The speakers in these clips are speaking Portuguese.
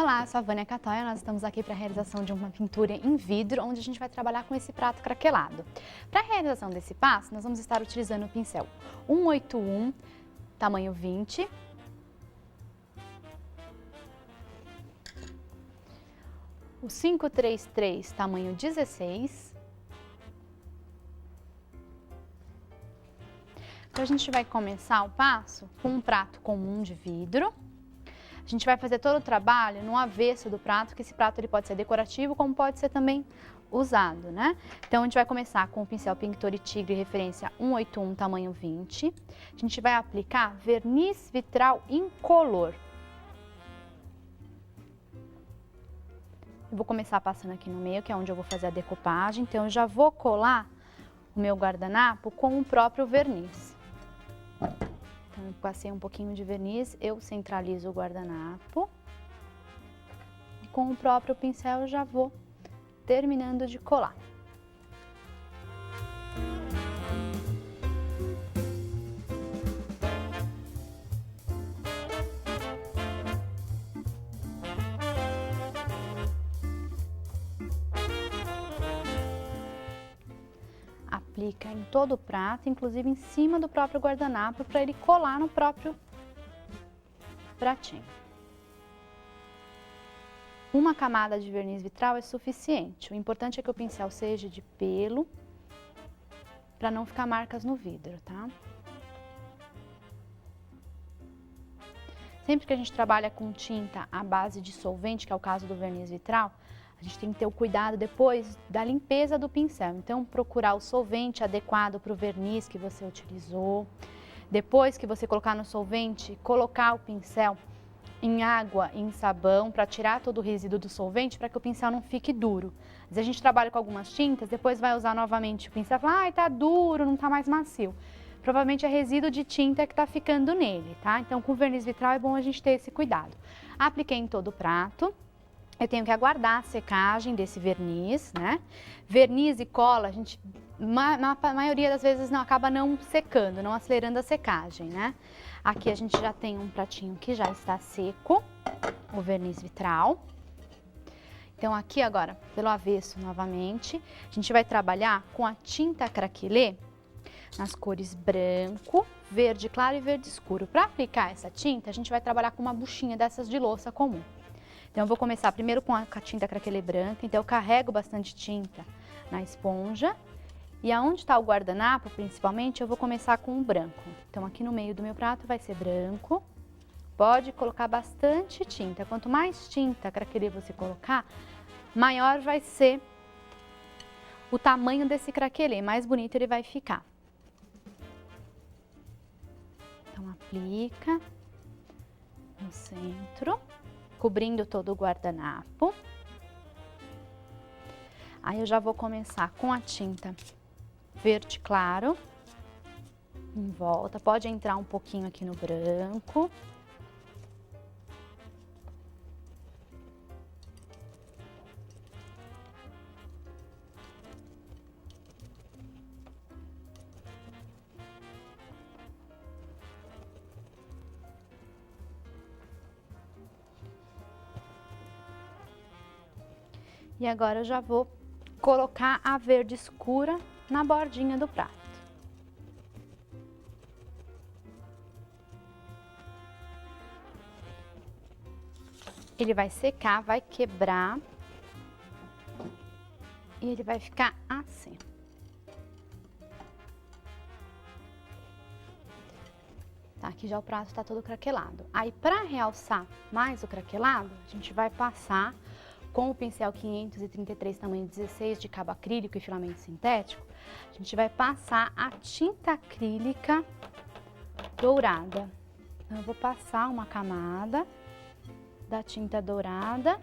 Olá, eu sou a Vânia Catoia, nós estamos aqui para a realização de uma pintura em vidro, onde a gente vai trabalhar com esse prato craquelado. Para a realização desse passo, nós vamos estar utilizando o pincel 181, tamanho 20, o 533, tamanho 16. Então a gente vai começar o passo com um prato comum de vidro. A gente vai fazer todo o trabalho no avesso do prato, que esse prato ele pode ser decorativo, como pode ser também usado, né? Então, a gente vai começar com o pincel Pinctori Tigre, referência 181, tamanho 20. A gente vai aplicar verniz vitral incolor. Eu vou começar passando aqui no meio, que é onde eu vou fazer a decupagem. Então, eu já vou colar o meu guardanapo com o próprio verniz. Então, eu passei um pouquinho de verniz, eu centralizo o guardanapo. E com o próprio pincel eu já vou terminando de colar. Aplica em todo o prato, inclusive em cima do próprio guardanapo, para ele colar no próprio pratinho. Uma camada de verniz vitral é suficiente. O importante é que o pincel seja de pelo, para não ficar marcas no vidro, tá? Sempre que a gente trabalha com tinta à base de solvente, que é o caso do verniz vitral, a gente tem que ter o cuidado depois da limpeza do pincel. Então, procurar o solvente adequado para o verniz que você utilizou. Depois que você colocar no solvente, colocar o pincel em água e em sabão para tirar todo o resíduo do solvente, para que o pincel não fique duro. Às vezes a gente trabalha com algumas tintas, depois vai usar novamente o pincel e fala, ai, tá duro, não tá mais macio. Provavelmente é resíduo de tinta que tá ficando nele, tá? Então, com verniz vitral é bom a gente ter esse cuidado. Apliquei em todo o prato. Eu tenho que aguardar a secagem desse verniz, né? Verniz e cola, a gente, na maioria das vezes, não acaba não secando, não acelerando a secagem, né? Aqui a gente já tem um pratinho que já está seco, o verniz vitral. Então, aqui agora, pelo avesso novamente, a gente vai trabalhar com a tinta craquelê nas cores branco, verde claro e verde escuro. Para aplicar essa tinta, a gente vai trabalhar com uma buchinha dessas de louça comum. Então, eu vou começar primeiro com a tinta craquelê branca, então eu carrego bastante tinta na esponja. E aonde está o guardanapo, principalmente, eu vou começar com o branco. Então, aqui no meio do meu prato vai ser branco. Pode colocar bastante tinta. Quanto mais tinta craquelê você colocar, maior vai ser o tamanho desse craquelê, mais bonito ele vai ficar. Então, aplica no centro, cobrindo todo o guardanapo. Aí eu já vou começar com a tinta verde claro, em volta, pode entrar um pouquinho aqui no branco. E agora eu já vou colocar a verde escura na bordinha do prato. Ele vai secar, vai quebrar e ele vai ficar assim. Tá, aqui já o prato tá todo craquelado. Aí, para realçar mais o craquelado, a gente vai passar com o pincel 533, tamanho 16, de cabo acrílico e filamento sintético, a gente vai passar a tinta acrílica dourada. Então, eu vou passar uma camada da tinta dourada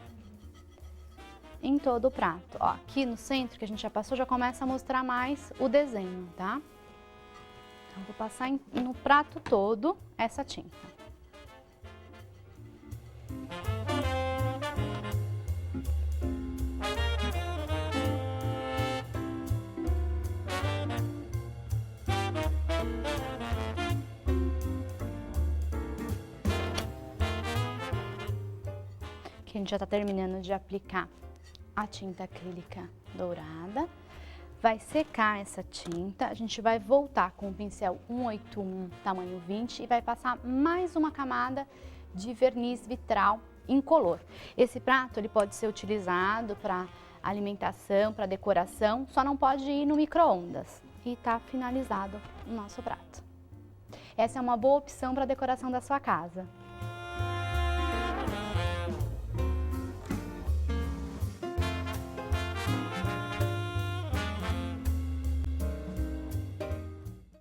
em todo o prato. Ó, aqui no centro, que a gente já passou, já começa a mostrar mais o desenho, tá? Então, eu vou passar no prato todo essa tinta. que a gente já está terminando de aplicar a tinta acrílica dourada. Vai secar essa tinta, a gente vai voltar com o pincel 181 tamanho 20 e vai passar mais uma camada de verniz vitral incolor. Esse prato ele pode ser utilizado para alimentação, para decoração, só não pode ir no micro-ondas. E está finalizado o nosso prato. Essa é uma boa opção para decoração da sua casa.